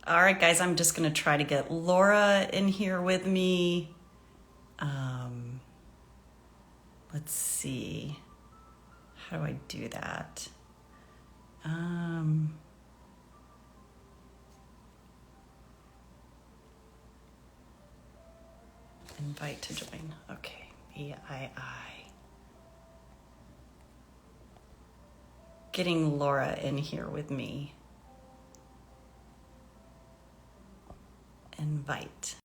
All right, guys, I'm just going to try to get Laura in here with me. Um, let's see. How do I do that? Um, invite to join. Okay, BII. Getting Laura in here with me. Invite.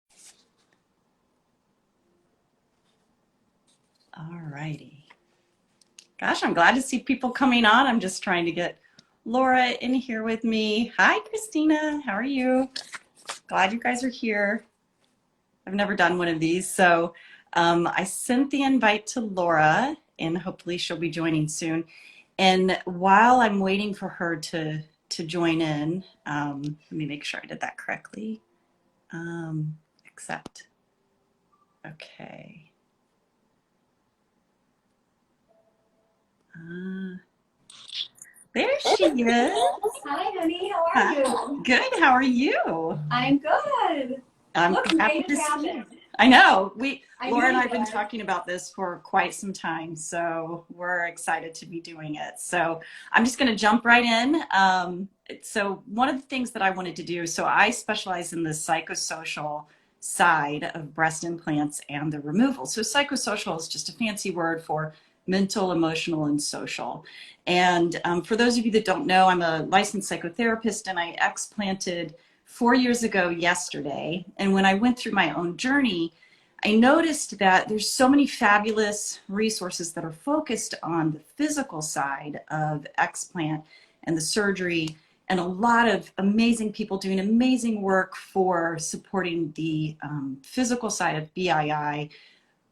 All righty. Gosh, I'm glad to see people coming on. I'm just trying to get Laura in here with me. Hi, Christina. How are you? Glad you guys are here. I've never done one of these, so I sent the invite to Laura, and hopefully she'll be joining soon. And while I'm waiting for her to join in, let me make sure I did that correctly. Accept. Okay. There she is. Hi, honey. How are you? Good. How are you? I'm good. I'm Look, happy made to it see happen. you. I know. I Laura knew and I you have been would. talking about this for quite some time, so we're excited to be doing it. So I'm just going to jump right in. So one of the things that I wanted to do, so I specialize in the psychosocial side of breast implants and the removal. So psychosocial is just a fancy word for mental, emotional, and social. And for those of you that don't know, I'm a licensed psychotherapist, and I explanted 4 years ago yesterday. And when I went through my own journey, I noticed that there's so many fabulous resources that are focused on the physical side of explant and the surgery, and a lot of amazing people doing amazing work for supporting the physical side of BII,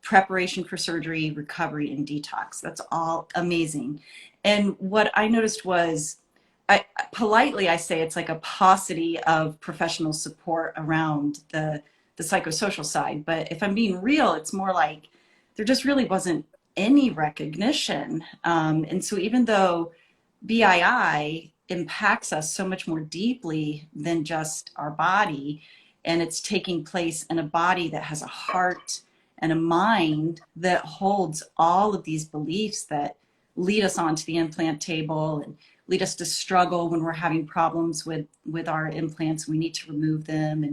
preparation for surgery, recovery, and detox. That's all amazing. And what I noticed was, politely I say it's like a paucity of professional support around the psychosocial side. But if I'm being real, it's more like there just really wasn't any recognition. And so even though BII impacts us so much more deeply than just our body, and it's taking place in a body that has a heart and a mind that holds all of these beliefs that lead us onto the implant table and lead us to struggle when we're having problems with our implants. We need to remove them,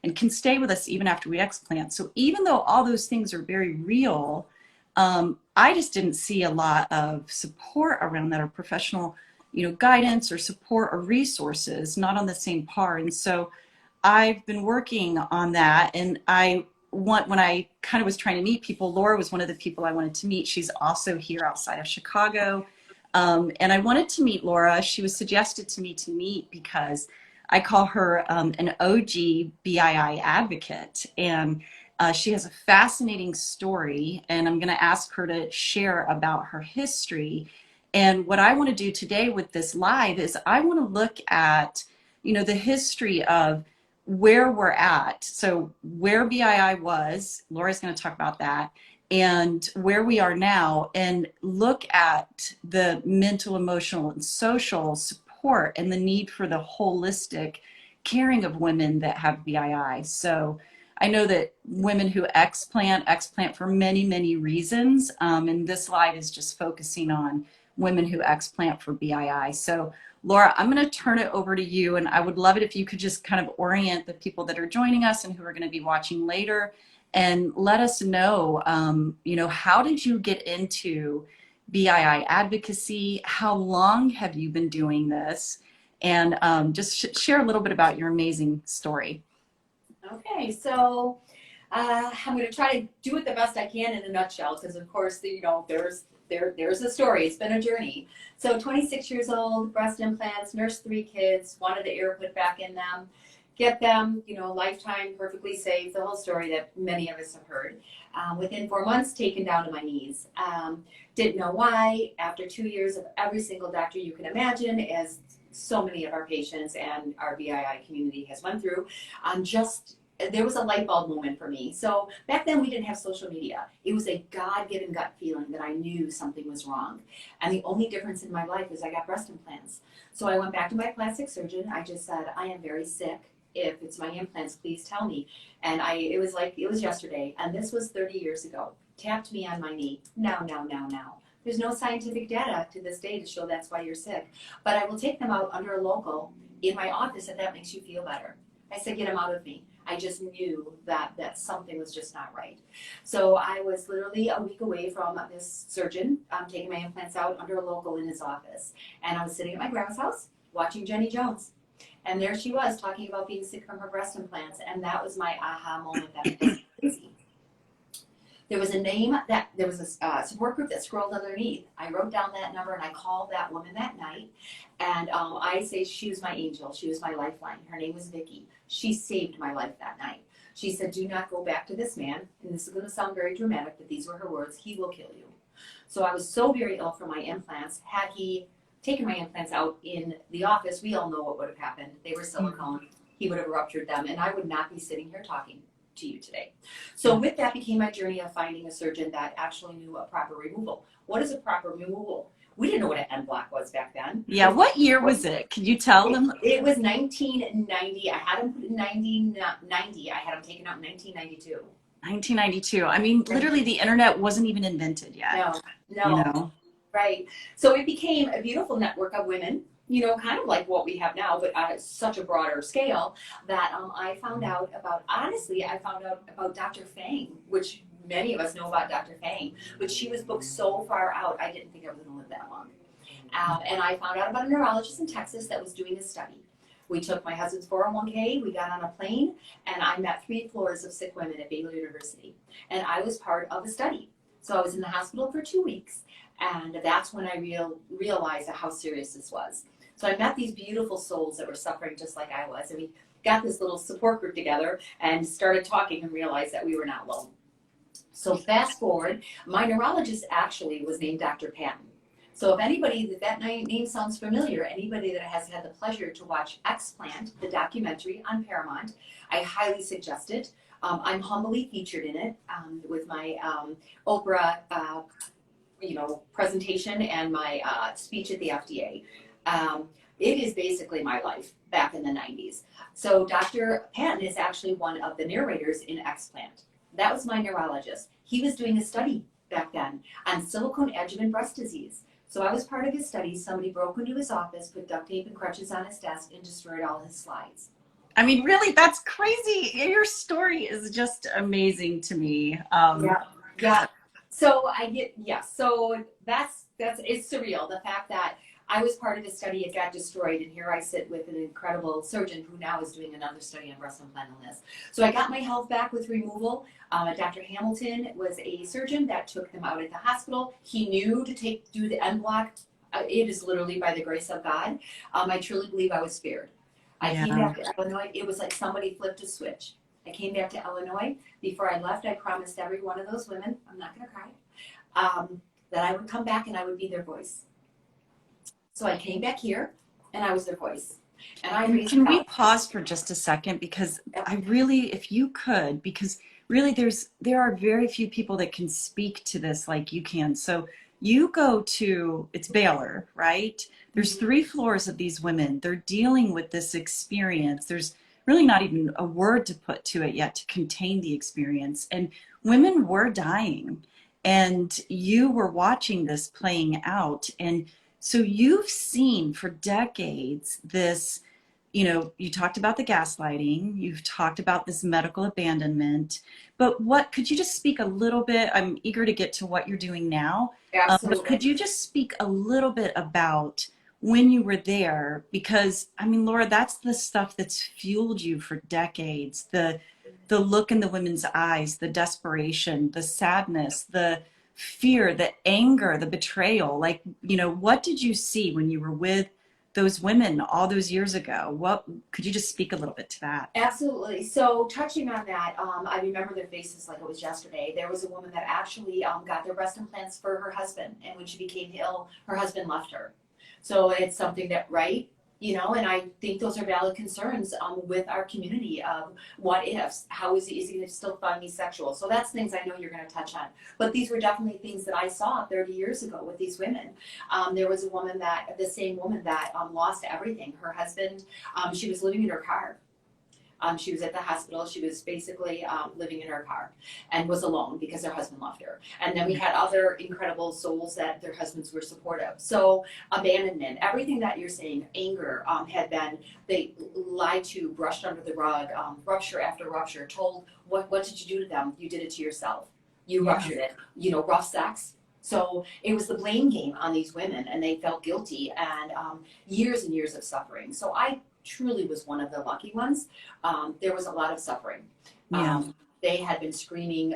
and can stay with us even after we explant. So even though all those things are very real, I just didn't see a lot of support around that, or professional, guidance or support or resources, not on the same par. And so I've been working on that. And when I kind of was trying to meet people, Laura was one of the people I wanted to meet. She's also here outside of Chicago. And I wanted to meet Laura. She was suggested to me to meet because I call her an OG BII advocate. And she has a fascinating story, and I'm going to ask her to share about her history. And what I want to do today with this live is I want to look at, the history of where we're at. So where BII was, Laura's going to talk about that, and where we are now, and look at the mental, emotional, and social support and the need for the holistic caring of women that have BII. So I know that women who explant for many, many reasons. And this live is just focusing on women who explant for BII. So Laura, I'm going to turn it over to you, and I would love it if you could just kind of orient the people that are joining us and who are going to be watching later, and let us know, how did you get into BII advocacy? How long have you been doing this? And just share a little bit about your amazing story. Okay, so I'm going to try to do it the best I can in a nutshell, because of course, there's a story. It's been a journey. So 26 years old, breast implants, nursed 3 kids, wanted the air put back in them, get them, lifetime, perfectly safe, the whole story that many of us have heard. Within 4 months, taken down to my knees. Didn't know why. After 2 years of every single doctor you can imagine, as so many of our patients and our BII community has went through, there was a light bulb moment for me. So back then we didn't have social media. It was a God-given gut feeling that I knew something was wrong. And the only difference in my life is I got breast implants. So I went back to my plastic surgeon. I just said, I am very sick if it's my implants, please tell me. And it was like, it was yesterday, and this was 30 years ago. Tapped me on my knee. Now. There's no scientific data to this day to show that's why you're sick. But I will take them out under a local in my office if that makes you feel better. I said, get them out of me. I just knew that something was just not right. So I was literally a week away from this surgeon taking my implants out under a local in his office. And I was sitting at my grandma's house watching Jenny Jones. And there she was talking about being sick from her breast implants. And that was my aha moment. That was crazy. There was a support group that scrolled underneath. I wrote down that number and I called that woman that night. And I say she was my angel. She was my lifeline. Her name was Vicki. She saved my life that night. She said, do not go back to this man. And this is going to sound very dramatic, but these were her words. He will kill you. So I was so very ill for my implants. Had he taken my implants out in the office, we all know what would have happened. They were silicone. He would have ruptured them. And I would not be sitting here talking to you today. So with that became my journey of finding a surgeon that actually knew a proper removal. What is a proper removal? We didn't know what an end block was back then. Yeah, what year was it? Can you tell them? It was 1990. I had them put in 1990. I had them taken out in 1992. 1992. I mean, literally the internet wasn't even invented yet. No. You know? Right. So it became a beautiful network of women, you know, kind of like what we have now, but on such a broader scale that I found out about Dr. Fang, which many of us know about Dr. Fang, but she was booked so far out, I didn't think I was going to live that long. And I found out about a neurologist in Texas that was doing a study. We took my husband's 401k, we got on a plane, and I met 3 floors of sick women at Baylor University. And I was part of the study. So I was in the hospital for 2 weeks, and that's when I realized how serious this was. So I met these beautiful souls that were suffering just like I was, and we got this little support group together and started talking and realized that we were not alone. So fast forward, my neurologist actually was named Dr. Patton. So if anybody, that name sounds familiar, anybody that has had the pleasure to watch Explant, the documentary on Paramount, I highly suggest it. I'm humbly featured in it with my Oprah presentation and my speech at the FDA. It is basically my life back in the 90s. So Dr. Patton is actually one of the narrators in Explant. That was my neurologist. He was doing a study back then on silicone adjuvant breast disease. So I was part of his study. Somebody broke into his office, put duct tape and crutches on his desk, and destroyed all his slides. I mean, really, that's crazy. Your story is just amazing to me. Yeah. So so it's surreal. The fact that I was part of the study, it got destroyed, and here I sit with an incredible surgeon who now is doing another study on breast implant illness. So I got my health back with removal. Dr. Hamilton was a surgeon that took them out at the hospital. He knew to do the end block. It is literally by the grace of God. I truly believe I was spared. I came back to Illinois. It was like somebody flipped a switch. I came back to Illinois. Before I left, I promised every one of those women, I'm not going to cry, that I would come back and I would be their voice. So I came back here and I was their voice. And can we pause for just a second? Because I really, if you could, because really there are very few people that can speak to this like you can. So you go to, it's Baylor, right? There's 3 floors of these women. They're dealing with this experience. There's really not even a word to put to it yet to contain the experience. And women were dying. And you were watching this playing out. And so you've seen for decades this, you talked about the gaslighting, you've talked about this medical abandonment, but could you just speak a little bit, I'm eager to get to what you're doing now, Absolutely. but could you just speak a little bit about when you were there? Because, I mean, Laura, that's the stuff that's fueled you for decades, the look in the women's eyes, the desperation, the sadness, the fear, the anger, the betrayal. Like, what did you see when you were with those women all those years ago? Could you just speak a little bit to that? Absolutely. So touching on that, I remember their faces like it was yesterday. There was a woman that actually got their breast implants for her husband. And when she became ill, her husband left her. So it's something that, right? And I think those are valid concerns with our community of what ifs, how is he going to still find me sexual? So that's things I know you're going to touch on. But these were definitely things that I saw 30 years ago with these women. There was a woman the same woman that lost everything. Her husband, she was living in her car. She was at the hospital. She was basically living in her car and was alone because her husband left her. And then we had other incredible souls that their husbands were supportive. So abandonment, everything that you're saying, anger, had been, they lied to, brushed under the rug, rupture after rupture, told, what did you do to them? You did it to yourself. You ruptured it. You know, rough sex. So it was the blame game on these women, and they felt guilty, and years and years of suffering. So I truly was one of the lucky ones. There was a lot of suffering. Yeah. They had been screaming,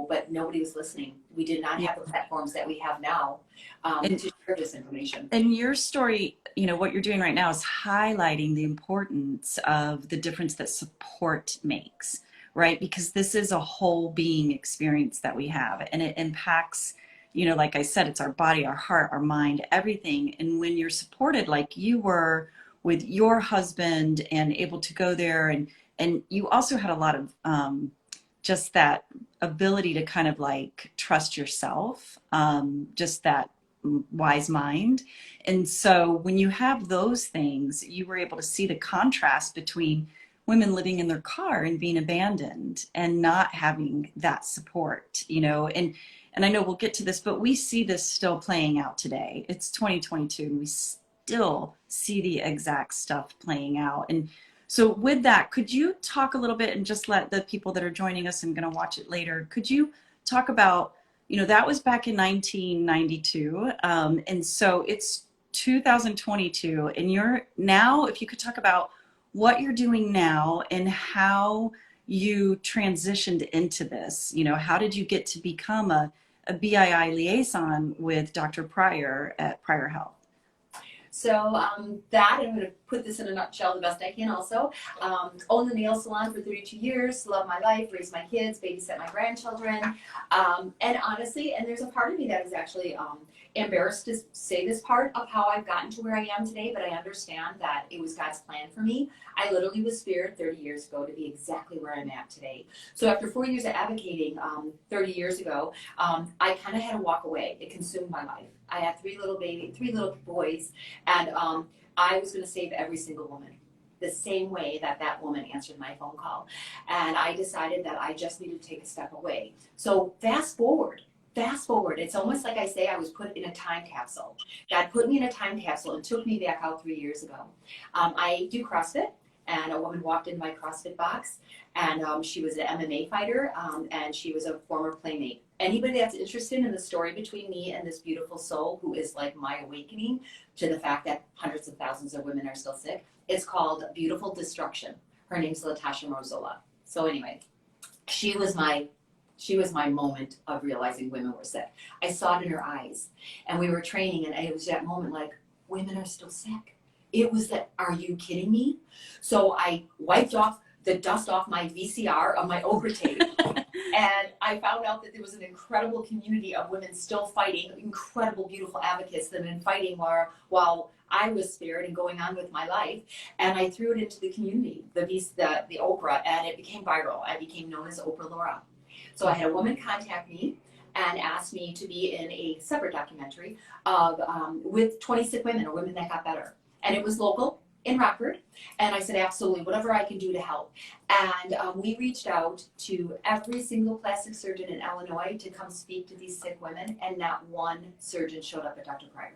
but nobody was listening. We did not have the platforms that we have now to share this information. And your story, what you're doing right now is highlighting the importance of the difference that support makes, right? Because this is a whole being experience that we have, and it impacts, like I said, it's our body, our heart, our mind, everything. And when you're supported like you were with your husband and able to go there, and you also had a lot of just that ability to kind of like trust yourself, just that wise mind. And so when you have those things, you were able to see the contrast between women living in their car and being abandoned and not having that support, and I know we'll get to this, but we see this still playing out today. It's 2022 and we still see the exact stuff playing out. And so with that, could you talk a little bit, and just let the people that are joining us and going to watch it later, could you talk about, that was back in 1992. And so it's 2022, and you're now, if you could talk about what you're doing now and how you transitioned into this, how did you get to become a BII liaison with Dr. Pryor at Pryor Health? So that, I'm going to put this in a nutshell the best I can also. Owned the nail salon for 32 years, love my life, raised my kids, babysat my grandchildren. And honestly, and there's a part of me that is actually embarrassed to say this part of how I've gotten to where I am today, but I understand that it was God's plan for me. I literally was spared 30 years ago to be exactly where I'm at today. So after 4 years of advocating 30 years ago, I kind of had to walk away. It consumed my life. I had three little boys, and I was going to save every single woman the same way that woman answered my phone call. And I decided that I just needed to take a step away. So fast forward, it's almost like I say I was put in a time capsule. God put me in a time capsule and took me back out 3 years ago. I do CrossFit, and a woman walked in my CrossFit box, and she was an MMA fighter, and she was a former playmate. Anybody that's interested in the story between me and this beautiful soul, who is like my awakening to the fact that hundreds of thousands of women are still sick, it's called Beautiful Destruction. Her name's Latasha Morzola. So anyway, she was my moment of realizing women were sick. I saw it in her eyes, and we were training, and it was that moment like, women are still sick. It was that, are you kidding me? So I wiped off the dust off my VCR of my Oprah tape. And I found out that there was an incredible community of women still fighting, incredible, beautiful advocates that have been fighting while I was spared and going on with my life. And I threw it into the community, the Oprah, and it became viral. I became known as Oprah Laura. So I had a woman contact me and asked me to be in a separate documentary with 20 sick women, or women that got better. And it was local in Rockford, and I said, absolutely, whatever I can do to help. And we reached out to every single plastic surgeon in Illinois to come speak to these sick women, and not one surgeon showed up at Dr. Pryor.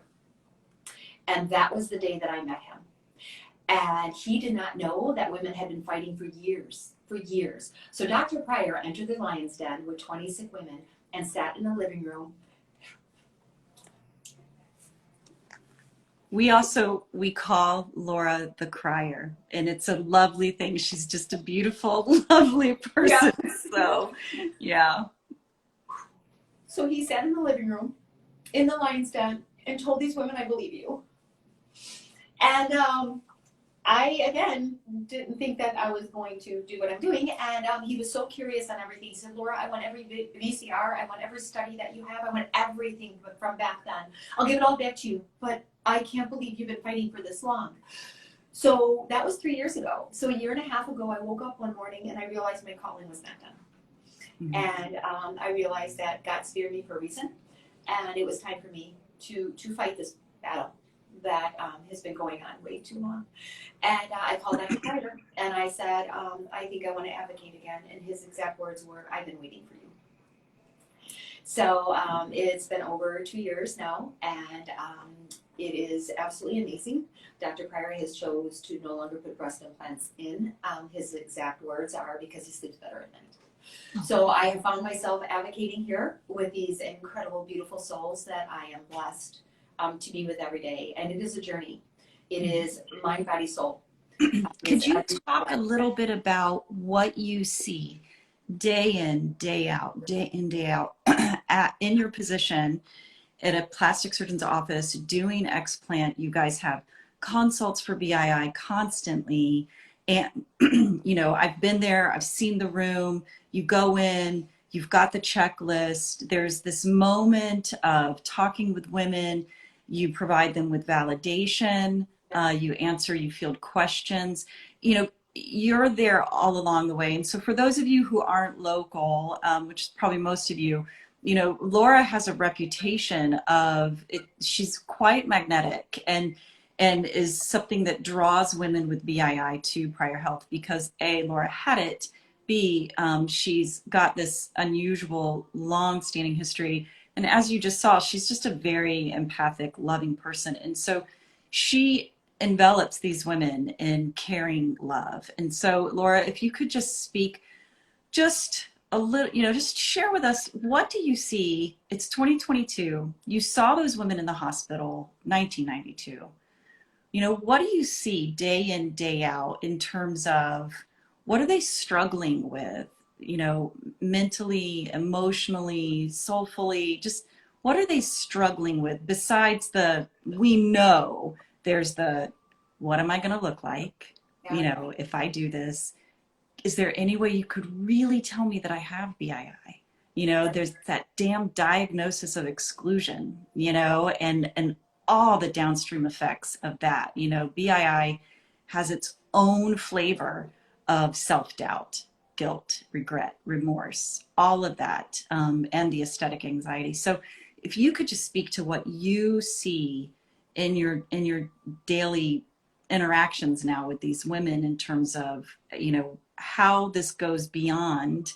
And that was the day that I met him. And he did not know that women had been fighting for years. So Dr. Pryor entered the lion's den with 20 sick women and sat in the living room. We call Laura the crier, and it's a lovely thing. She's just a beautiful, lovely person. Yeah. So, yeah. So he sat in the living room in the lion's den and told these women, I believe you. And I, again, didn't think that I was going to do what I'm doing. And he was so curious on everything. He said, Laura, I want every VCR. I want every study that you have. I want everything from back then. I'll give it all back to you. But I can't believe you've been fighting for this long. So that was 3 years ago. So a year and a half ago, I woke up one morning and I realized my calling was not done. Mm-hmm. And I realized that God spared me for a reason. And it was time for me to fight this battle that has been going on way too long. And I called Dr. Pryor and I said, I think I want to advocate again. And his exact words were, I've been waiting for you. So it's been over 2 years now, and it is absolutely amazing. Dr. Pryor has chose to no longer put breast implants in. His exact words are because he sleeps better at night. So I have found myself advocating here with these incredible, beautiful souls that I am blessed to be with every day. And it is a journey. It is mind, body, soul. Could you talk a little bit about what you see day in, day out, in your position at a plastic surgeon's office doing explant? You guys have consults for BII constantly. And, you know, I've been there, I've seen the room, you go in, you've got the checklist. There's this moment of talking with women, you provide them with validation, you answer, you field questions, you know, you're there all along the way. And so for those of you who aren't local, which is probably most of you, you know, Laura has a reputation of it, she's quite magnetic and is something that draws women with BII to Pryor Health because A, Laura had it, B, she's got this unusual long-standing history. And as you just saw, she's just a very empathic, loving person. And so she envelops these women in caring love. And so, Laura, if you could just speak just a little, you know, just share with us, what do you see? It's 2022. You saw those women in the hospital, 1992. You know, what do you see day in, day out in terms of what are they struggling with, you know, mentally, emotionally, soulfully, just what are they struggling with besides the, we know there's the, what am I going to look like, you know, if I do this? Is there any way you could really tell me that I have BII? You know, there's that damn diagnosis of exclusion, you know, and all the downstream effects of that. You know, BII has its own flavor of self-doubt, guilt, regret, remorse, all of that, and the aesthetic anxiety. So if you could just speak to what you see in your daily interactions now with these women in terms of, you know, how this goes beyond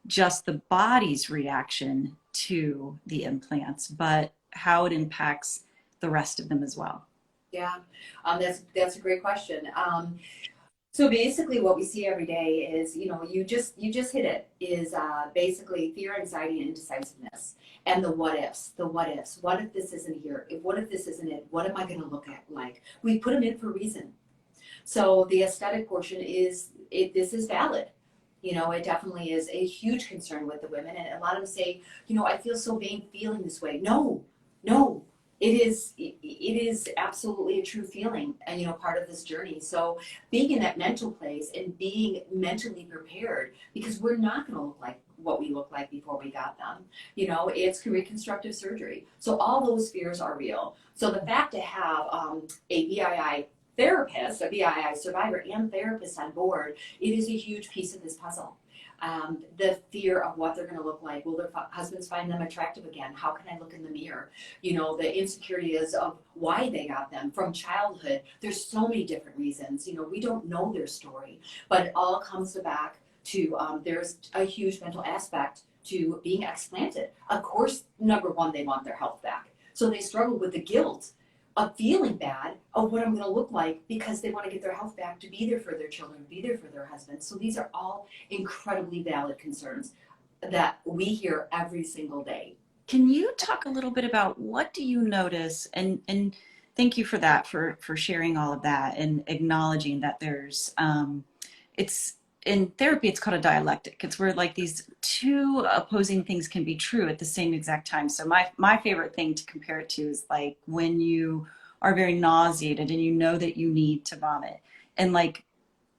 just the body's reaction to the implants, but how it impacts the rest of them as well. Yeah, that's a great question. So basically what we see every day is, you know, you just hit it, is basically fear, anxiety, and indecisiveness. And the what ifs. What if this isn't here? What if this isn't it? What am I going to look at like? We put them in for a reason. So the aesthetic portion this is valid. You know, it definitely is a huge concern with the women. And a lot of them say, you know, I feel so vain feeling this way. No. It is absolutely a true feeling and, you know, part of this journey. So being in that mental place and being mentally prepared, because we're not going to look like what we looked like before we got them. You know, it's reconstructive surgery. So all those fears are real. So the fact to have a BII therapist, a BII survivor and therapist on board, it is a huge piece of this puzzle. The fear of what they're going to look like. Will their husbands find them attractive again? How can I look in the mirror? You know, the insecurities of why they got them from childhood. There's so many different reasons. You know, we don't know their story, but it all comes back to there's a huge mental aspect to being explanted. Of course, number one, they want their health back. So they struggle with the guilt of feeling bad of what I'm going to look like because they want to get their health back to be there for their children, be there for their husbands. So these are all incredibly valid concerns that we hear every single day. Can you talk a little bit about what do you notice? And thank you for that, for sharing all of that and acknowledging that there's, it's in therapy, it's called a dialectic. It's where like these two opposing things can be true at the same exact time. So my favorite thing to compare it to is like when you are very nauseated and you know that you need to vomit. And like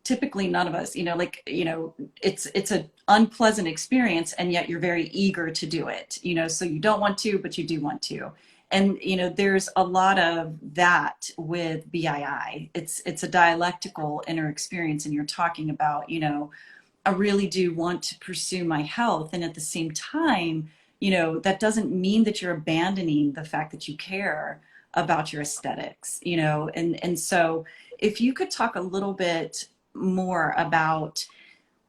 typically none of us, you know, like, you know, it's an unpleasant experience and yet you're very eager to do it, you know, so you don't want to, but you do want to. And, you know, there's a lot of that with BII. It's a dialectical inner experience. And you're talking about, you know, I really do want to pursue my health. And at the same time, you know, that doesn't mean that you're abandoning the fact that you care about your aesthetics, and so if you could talk a little bit more about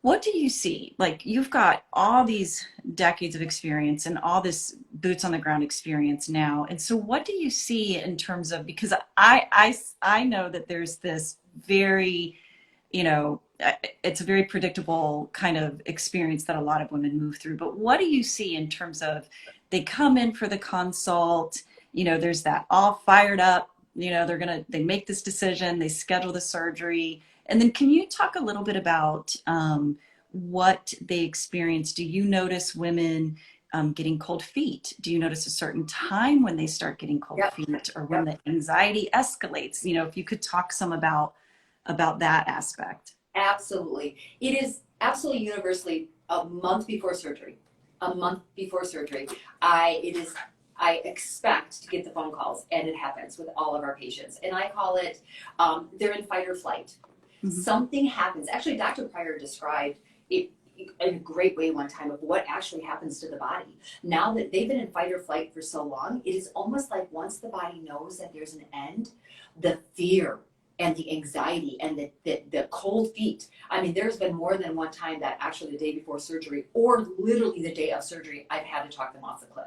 what do you see? Like you've got all these decades of experience and all this boots on the ground experience now. And so what do you see in terms of, because I know that there's this very, it's a very predictable kind of experience that a lot of women move through. But what do you see in terms of they come in for the consult, there's that all fired up, they make this decision, they schedule the surgery. And then can you talk a little bit about what they experience? Do you notice women getting cold feet? Do you notice a certain time when they start getting cold Yep. feet, or when Yep. the anxiety escalates? If you could talk some about that aspect. Absolutely. It is absolutely universally a month before surgery. A month before surgery, I expect to get the phone calls, and it happens with all of our patients. And I call it they're in fight or flight. Mhm. Something happens. Actually, Dr. Pryor described it in a great way one time of what actually happens to the body. Now that they've been in fight or flight for so long, it is almost like once the body knows that there's an end, the fear and the anxiety and the cold feet. I mean, there's been more than one time that actually the day before surgery or literally the day of surgery, I've had to talk them off the cliff.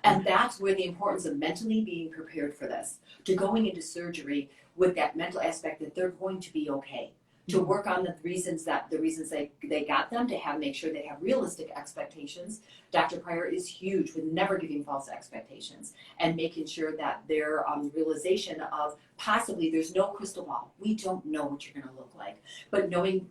And that's where the importance of mentally being prepared for this, to going into surgery with that mental aspect that they're going to be okay, to work on the reasons they got them, to make sure they have realistic expectations. Dr. Pryor is huge with never giving false expectations and making sure that their realization of possibly there's no crystal ball. We don't know what you're going to look like, but knowing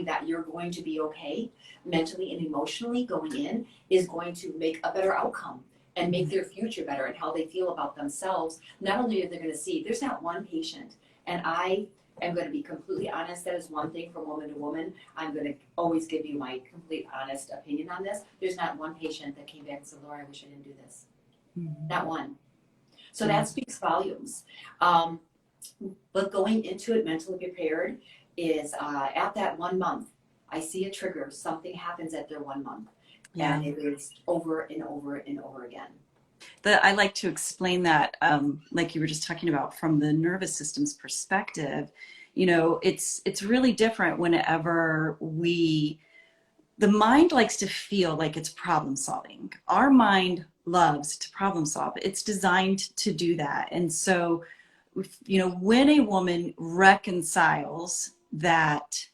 that you're going to be okay mentally and emotionally going in is going to make a better outcome and make their future better and how they feel about themselves. Not only are they going to see, there's not one patient, and I am going to be completely honest, that is one thing from woman to woman. I'm going to always give you my complete honest opinion on this. There's not one patient that came back and said, Laura, I wish I didn't do this. Mhm. Not one. So that speaks volumes. But going into it mentally prepared is at that 1 month, I see a trigger. Something happens at their 1 month. Yeah. And it is over and over and over again. I like to explain that, like you were just talking about, from the nervous system's perspective. It's really different whenever the mind likes to feel like it's problem solving. Our mind loves to problem solve. It's designed to do that. And so, when a woman reconciles that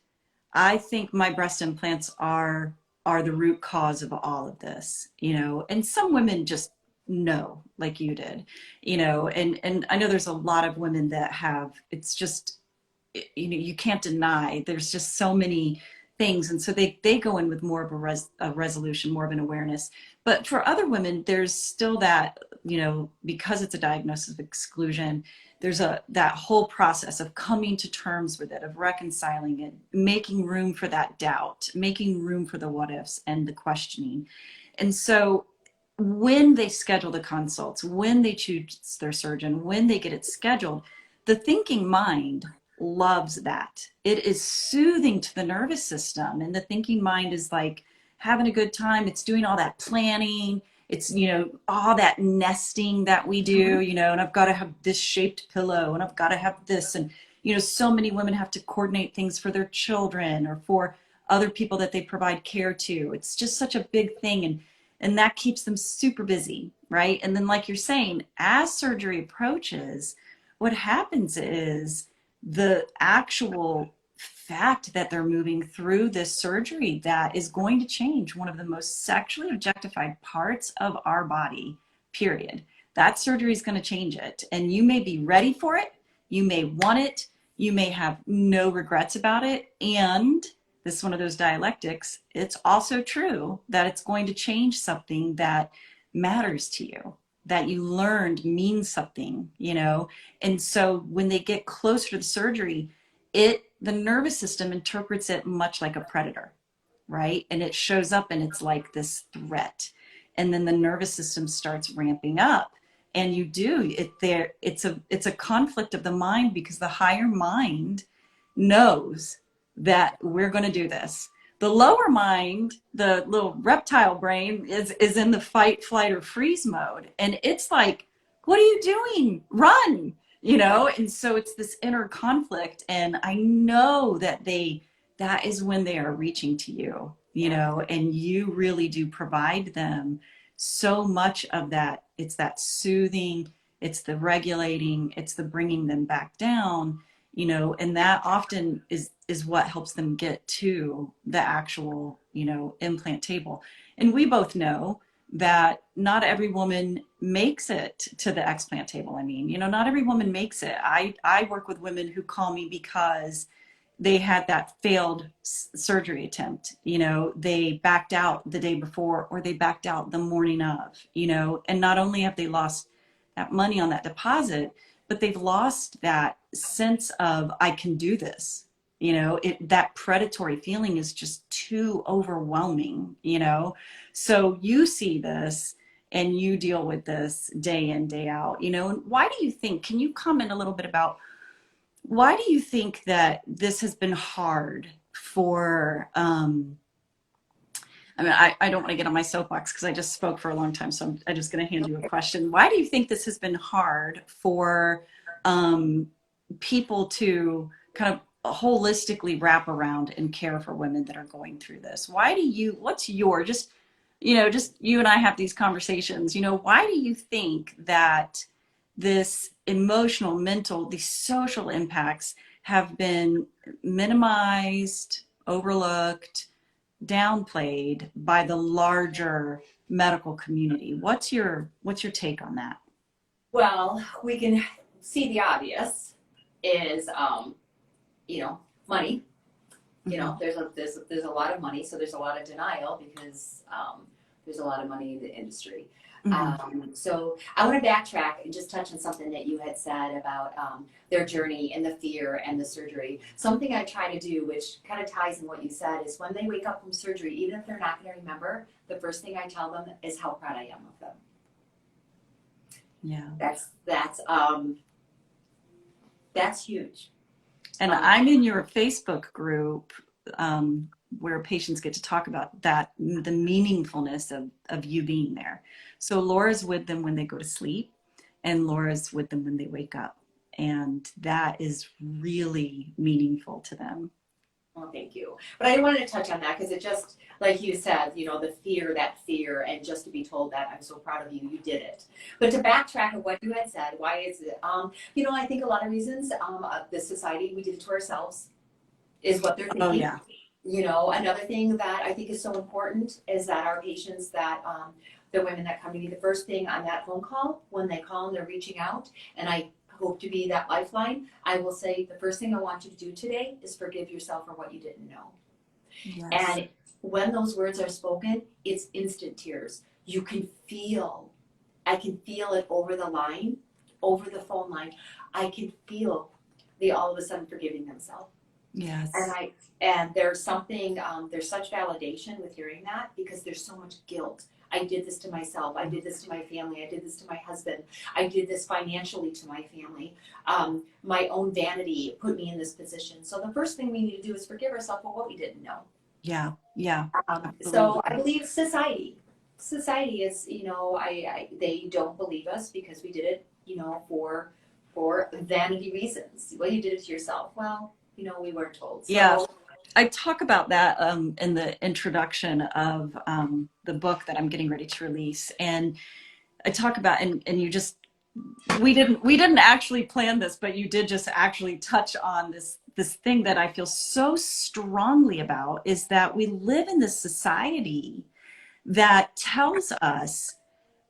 I think my breast implants are the root cause of all of this, and some women just know, like you did, and I know there's a lot of women that have, it's just, you can't deny, there's just so many things. And so they go in with more of a resolution, more of an awareness. But for other women, there's still that, because it's a diagnosis of exclusion, there's that whole process of coming to terms with it, of reconciling it, making room for that doubt, making room for the what ifs and the questioning. And so when they schedule the consults, when they choose their surgeon, when they get it scheduled, the thinking mind loves that. It is soothing to the nervous system. And the thinking mind is like having a good time. It's doing all that planning. It's, all that nesting that we do, and I've got to have this shaped pillow, and I've got to have this. And, so many women have to coordinate things for their children or for other people that they provide care to. It's just such a big thing. And that keeps them super busy, right? And then, like you're saying, as surgery approaches, what happens is the actual fact that they're moving through this surgery that is going to change one of the most sexually objectified parts of our body, period. That surgery is going to change it. And you may be ready for it. You may want it. You may have no regrets about it. And this is one of those dialectics. It's also true that it's going to change something that matters to you, that you learned means something, And so when they get closer to the surgery, the nervous system interprets it much like a predator, right? And it shows up and it's like this threat. And then the nervous system starts ramping up. And it's a conflict of the mind, because the higher mind knows that we're going to do this. The lower mind, the little reptile brain, is in the fight, flight, or freeze mode. And it's like what are you doing? Run, you know? And so it's this inner conflict. And I know that that is when they are reaching to you, you know, and you really do provide them so much of that. It's that soothing, it's the regulating, it's the bringing them back down, you know, and that often is what helps them get to the actual, you know, implant table. And we both know that not every woman makes it to the explant table. I mean, you know, not every woman makes it. I work with women who call me because they had that failed surgery attempt. You know, they backed out the day before or they backed out the morning of, you know, and not only have they lost that money on that deposit, but they've lost that sense of, I can do this. You know, that predatory feeling is just too overwhelming, you know? So you see this and you deal with this day in, day out, you know? And why do you think, can you comment a little bit about why do you think that this has been hard for, I mean, I don't want to get on my soapbox because I just spoke for a long time, so I'm just going to hand you a question. Why do you think this has been hard for people to kind of holistically wrap around and care for women that are going through this? Why do you, what's your, just, you know, just you and I have these conversations, you know, why do you think that this emotional, mental, these social impacts have been minimized, overlooked, downplayed by the larger medical community? What's your take on that? Well, we can see the obvious is, money. You Mm-hmm. know, there's a lot of money, so there's a lot of denial because there's a lot of money in the industry. Mm-hmm. So I want to backtrack and just touch on something that you had said about their journey and the fear and the surgery. Something I try to do, which kind of ties in what you said, is when they wake up from surgery, even if they're not going to remember, the first thing I tell them is how proud I am of them. Yeah. That's huge. And I'm in your Facebook group where patients get to talk about that, the meaningfulness of you being there. So Laura's with them when they go to sleep, and Laura's with them when they wake up. And that is really meaningful to them. Well, thank you. But I wanted to touch on that because it just, like you said, the fear, that fear, and just to be told that I'm so proud of you, you did it. But to backtrack of what you had said, why is it? I think a lot of reasons, the society, we did it to ourselves, is what they're Oh, thinking. yeah. Another thing that I think is so important is that our patients that, the women that come to me, the first thing on that phone call, when they call and they're reaching out, and I hope to be that lifeline, I will say the first thing I want you to do today is forgive yourself for what you didn't know. Yes. And when those words are spoken, it's instant tears. I can feel it over the line, over the phone line. I can feel the all of a sudden forgiving themselves. Yes. And there's something, there's such validation with hearing that because there's so much guilt. I did this to myself. I did this to my family. I did this to my husband. I did this financially to my family. My own vanity put me in this position. So the first thing we need to do is forgive ourselves for what we didn't know. Yeah. Yeah. So I believe society is, they don't believe us because we did it, for vanity reasons. Well, you did it to yourself. Well, we weren't told. So, Yeah. I talk about that in the introduction of the book that I'm getting ready to release. And I talk about, and you just, we didn't actually plan this, but you did just actually touch on this thing that I feel so strongly about, is that we live in this society that tells us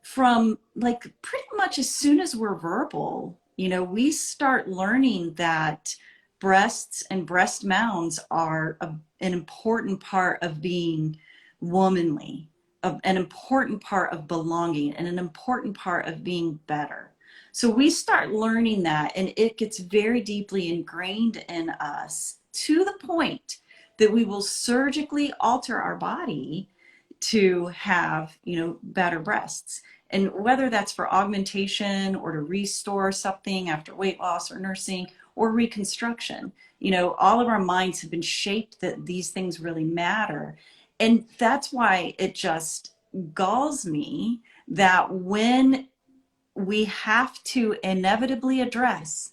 from like pretty much as soon as we're verbal, we start learning that breasts and breast mounds are an important part of being womanly, an important part of belonging, and an important part of being better. So we start learning that, and it gets very deeply ingrained in us to the point that we will surgically alter our body to have, better breasts. And whether that's for augmentation or to restore something after weight loss or nursing or reconstruction, all of our minds have been shaped that these things really matter. And that's why it just galls me that when we have to inevitably address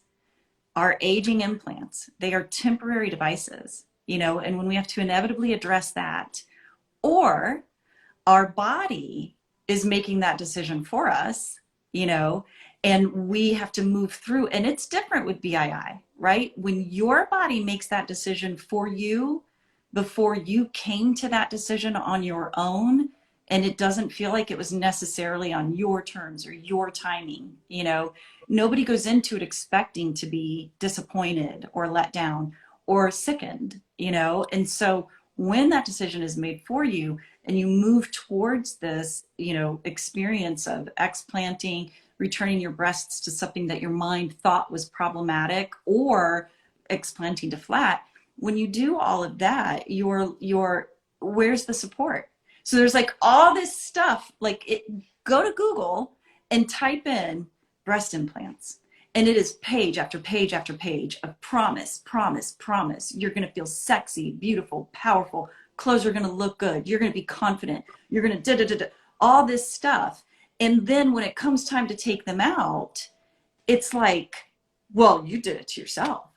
our aging implants. They are temporary devices, you know, and when we have to inevitably address that, or our body is making that decision for us, you know, and we have to move through. And it's different with BII, right? When your body makes that decision for you before you came to that decision on your own, and it doesn't feel like it was necessarily on your terms or your timing, you know, nobody goes into it expecting to be disappointed or let down or sickened, you know, and so when that decision is made for you, and you move towards this, you know, experience of explanting, returning your breasts to something that your mind thought was problematic, or explanting to flat, when you do all of that, you're where's the support? So there's like all this stuff, like go to Google and type in breast implants. And it is page after page after page of promise, promise, promise. You're going to feel sexy, beautiful, powerful. Clothes are going to look good. You're going to be confident. You're going to da-da-da-da, all this stuff. And then when it comes time to take them out, it's like, well, you did it to yourself.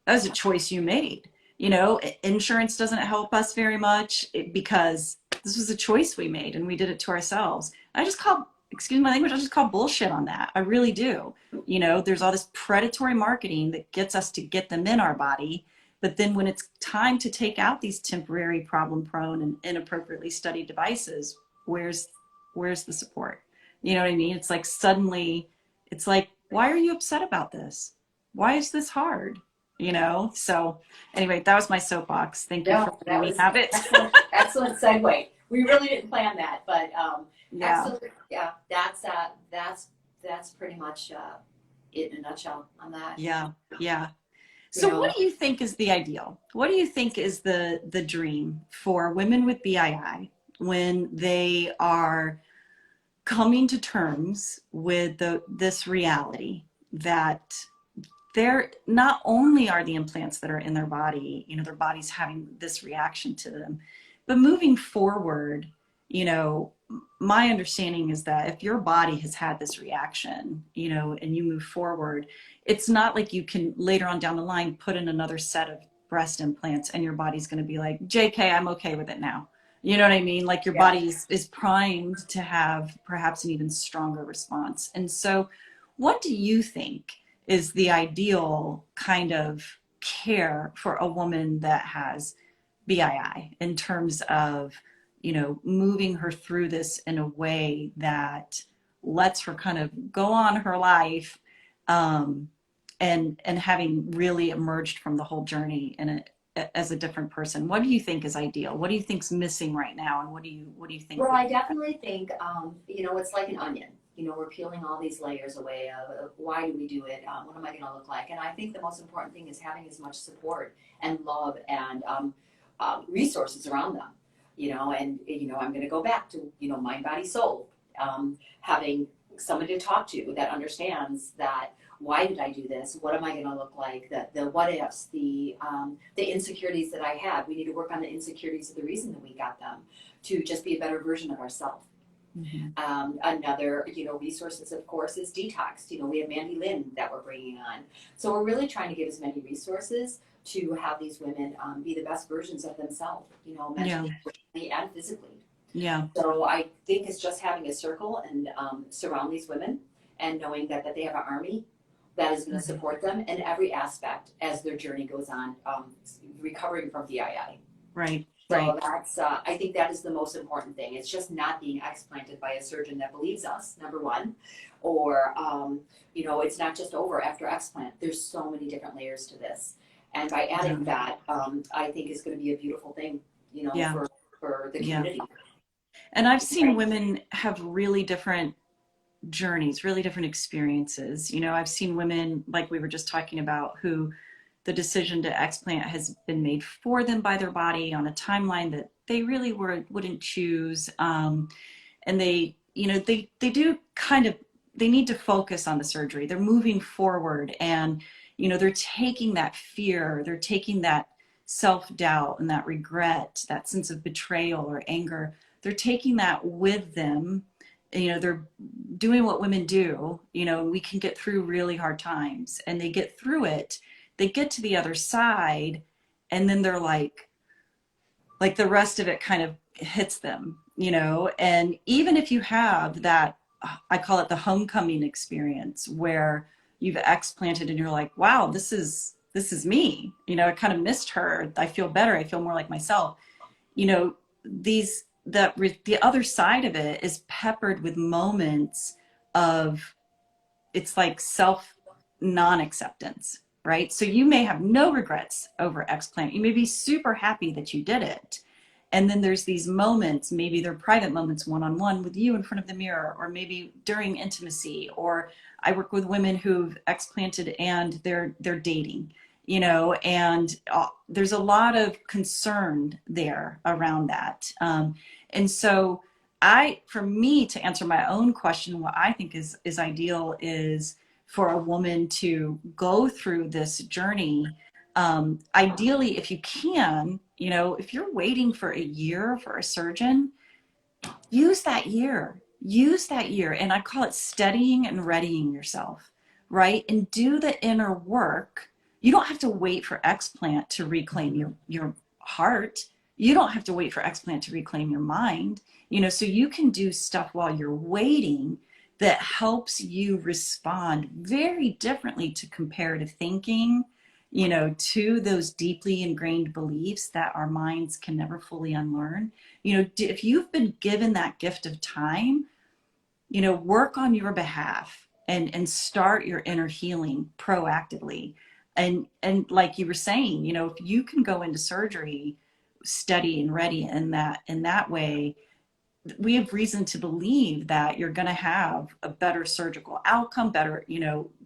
That was a choice you made. You know, insurance doesn't help us very much because this was a choice we made and we did it to ourselves. I just call, excuse my language, I just call bullshit on that. I really do. You know, there's all this predatory marketing that gets us to get them in our body. But then when it's time to take out these temporary problem prone and inappropriately studied devices, where's the support? You know what I mean? It's like suddenly, it's like, why are you upset about this? Why is this hard? You know? So anyway, that was my soapbox. Thank you for letting me have it. Excellent segue. We really didn't plan that, but Yeah. absolutely, yeah. That's pretty much it in a nutshell on that. Yeah. Yeah. You So what know, do you think is the ideal? What do you think is the dream for women with BII when they are coming to terms with this reality that they're not only are the implants that are in their body, you know, their body's having this reaction to them, but moving forward, you know, my understanding is that if your body has had this reaction, you know, and you move forward, it's not like you can later on down the line put in another set of breast implants and your body's going to be like, JK, I'm okay with it now. You know what I mean? Like your yeah. body is primed to have perhaps an even stronger response. And so what do you think is the ideal kind of care for a woman that has BII in terms of, you know, moving her through this in a way that lets her kind of go on her life, um, and having really emerged from the whole journey as a different person. What do you think is ideal? What do you think's missing right now, and what do you think? Well, I definitely think it's like an onion. You know, we're peeling all these layers away of why do we do it? What am I going to look like? And I think the most important thing is having as much support and love and resources around them. You know, and I'm going to go back to mind, body, soul. Having someone to talk to that understands that. Why did I do this? What am I going to look like? The what ifs, the insecurities that I have. We need to work on the insecurities of the reason that we got them to just be a better version of ourselves. Mm-hmm. Another, resources, of course, is detox. We have Mandy Lynn that we're bringing on. So we're really trying to give as many resources to have these women be the best versions of themselves, mentally, emotionally, and physically. Yeah. So I think it's just having a circle and surround these women and knowing that they have an army that is going to support them in every aspect as their journey goes on, recovering from VII. Right. So right. that's, I think that is the most important thing. It's just not being explanted by a surgeon that believes us, number one, or, it's not just over after explant. There's so many different layers to this. And by adding that, I think is going to be a beautiful thing, for the community. And I've seen women have really different journeys, really different experiences. I've seen women, like we were just talking about, who the decision to explant has been made for them by their body on a timeline that they really wouldn't choose. And they do they need to focus on the surgery. They're moving forward and, they're taking that fear, they're taking that self-doubt and that regret, that sense of betrayal or anger. They're taking that with them they're doing what women do, we can get through really hard times, and they get through it, they get to the other side, and then they're like the rest of it kind of hits them, and even if you have that, I call it the homecoming experience, where you've explanted and you're like, wow, this is me, I kind of missed her, I feel better, I feel more like myself, these that the other side of it is peppered with moments of, it's like self non-acceptance, right? So you may have no regrets over explant. You may be super happy that you did it. And then there's these moments, maybe they're private moments one-on-one with you in front of the mirror, or maybe during intimacy, or I work with women who've explanted and they're dating, and there's a lot of concern there around that. And so for me to answer my own question, what I think is ideal is for a woman to go through this journey. Ideally, if you can, if you're waiting for a year for a surgeon, use that year. And I call it studying and readying yourself, right? And do the inner work. You don't have to wait for explant to reclaim your heart. You don't have to wait for explant to reclaim your mind, so you can do stuff while you're waiting that helps you respond very differently to comparative thinking, to those deeply ingrained beliefs that our minds can never fully unlearn. If you've been given that gift of time, work on your behalf and start your inner healing proactively. And like you were saying, if you can go into surgery steady and ready in that way, we have reason to believe that you're going to have a better surgical outcome, better,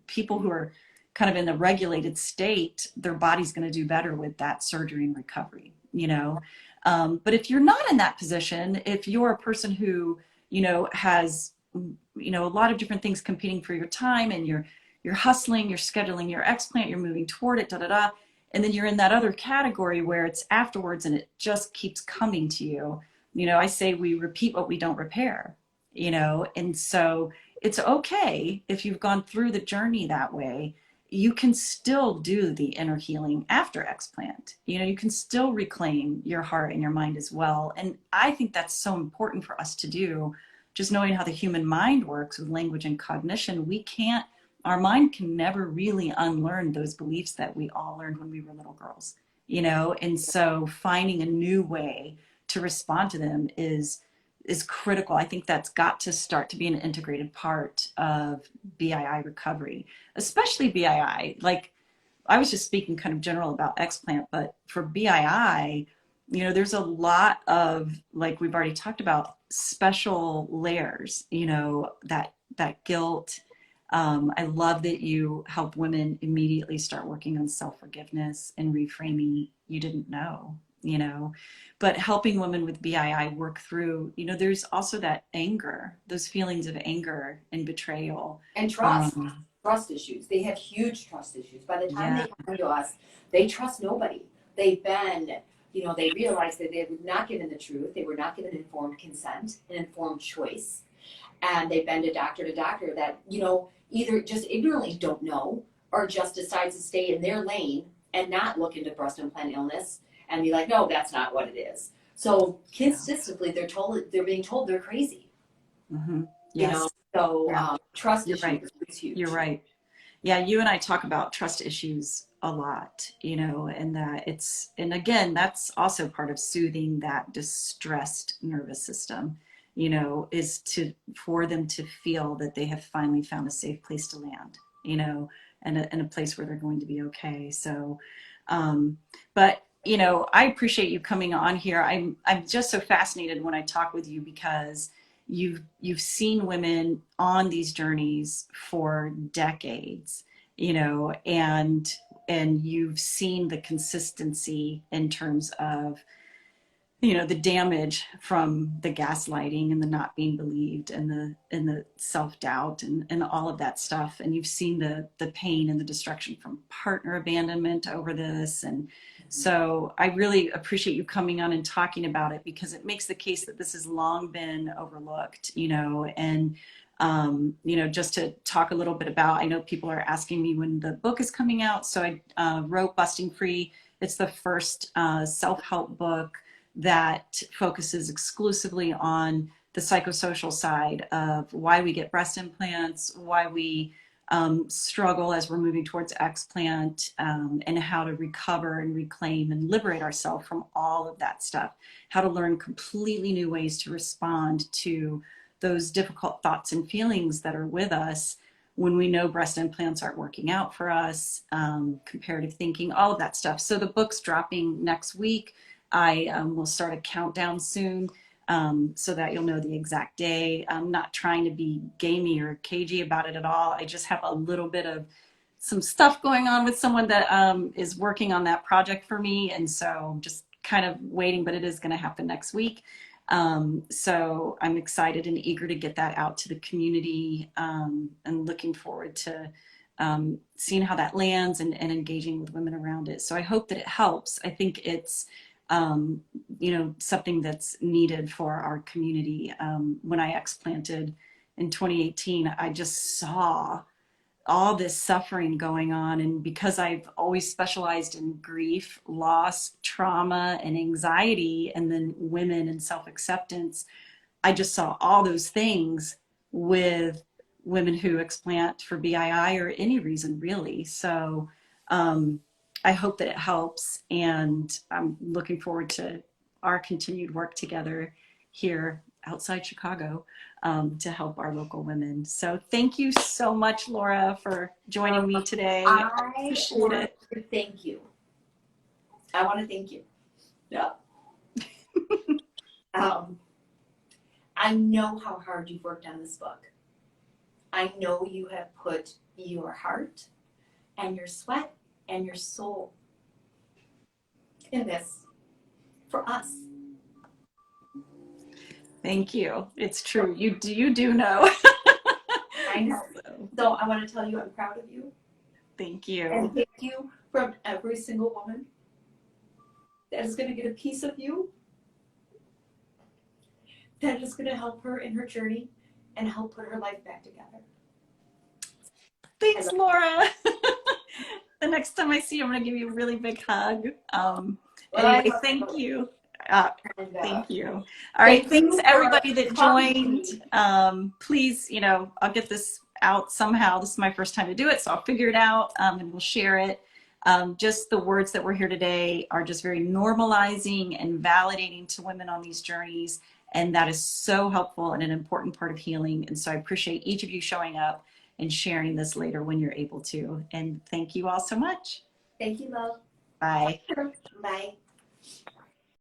people who are kind of in the regulated state, their body's going to do better with that surgery and recovery, but if you're not in that position, if you're a person who, has, a lot of different things competing for your time, and you're hustling, you're scheduling your explant, you're moving toward it, da da da, and then you're in that other category where it's afterwards and it just keeps coming to you. I say we repeat what we don't repair, and so it's okay if you've gone through the journey that way. You can still do the inner healing after explant. You can still reclaim your heart and your mind as well. And I think that's so important for us to do. Just knowing how the human mind works with language and cognition, our mind can never really unlearn those beliefs that we all learned when we were little girls, and so finding a new way to respond to them is critical. I think that's got to start to be an integrated part of BII recovery, especially BII. Like, I was just speaking kind of general about explant, but for BII, there's a lot of, like we've already talked about, special layers, that guilt. I love that you help women immediately start working on self-forgiveness and reframing you didn't know, but helping women with BII work through, there's also that anger, those feelings of anger and betrayal. And trust issues. They have huge trust issues. By the time Yeah. they come to us, they trust nobody. They've been, they realize that they were not given the truth. They were not given informed consent, an informed choice. And they've been to doctor that, either just ignorantly don't know, or just decides to stay in their lane and not look into breast implant illness and be like, no, that's not what it is. So consistently, they're being told they're crazy. Mm-hmm. Yes. Trust You're issues right. is huge. You're right. Yeah, you and I talk about trust issues a lot, and again, that's also part of soothing that distressed nervous system, is for them to feel that they have finally found a safe place to land, and a place where they're going to be okay. So, but I appreciate you coming on here. I'm just so fascinated when I talk with you, because you've seen women on these journeys for decades, and you've seen the consistency in terms of you know, the damage from the gaslighting and the not being believed and the self-doubt and all of that stuff. And you've seen the pain and the destruction from partner abandonment over this. And so I really appreciate you coming on and talking about it, because it makes the case that this has long been overlooked, you know. And you know, just to talk a little bit about, I know people are asking me when the book is coming out. So I wrote Busting Free. It's the first self-help book that focuses exclusively on the psychosocial side of why we get breast implants, why we struggle as we're moving towards explant, and how to recover and reclaim and liberate ourselves from all of that stuff, how to learn completely new ways to respond to those difficult thoughts and feelings that are with us when we know breast implants aren't working out for us, comparative thinking, all of that stuff. So the book's dropping next week. I will start a countdown soon, so that you'll know the exact day. I'm not trying to be gamey or cagey about it at all. I just have a little bit of some stuff going on with someone that is working on that project for me. And so just kind of waiting, but it is going to happen next week. So I'm excited and eager to get that out to the community, and looking forward to seeing how that lands and engaging with women around it. So I hope that it helps. I think it's you know, something that's needed for our community. When I explanted in 2018, I just saw all this suffering going on. And because I've always specialized in grief, loss, trauma, and anxiety, and then women and self-acceptance, I just saw all those things with women who explant for BII or any reason really. So I hope that it helps, and I'm looking forward to our continued work together here outside Chicago, to help our local women. So thank you so much, Laura, for joining me today. I appreciate want it. to thank you. I want to thank you. Yeah. I know how hard you've worked on this book. I know you have put your heart and your sweat and your soul in this for us. Thank you. It's true. You do know. I know. So I want to tell you I'm proud of you. Thank you. And thank you from every single woman that is going to get a piece of you, that is going to help her in her journey and help put her life back together. Thanks, Laura. The next time I see you, I'm going to give you a really big hug. Anyway, thank you. Thank you. All right. Thanks everybody that joined. Please, you know, I'll get this out somehow. This is my first time to do it, so I'll figure it out, and we'll share it. Just the words that were here today are just very normalizing and validating to women on these journeys. And that is so helpful and an important part of healing. And so I appreciate each of you showing up and sharing this later when you're able to. And thank you all so much. Thank you, love. Bye. Bye.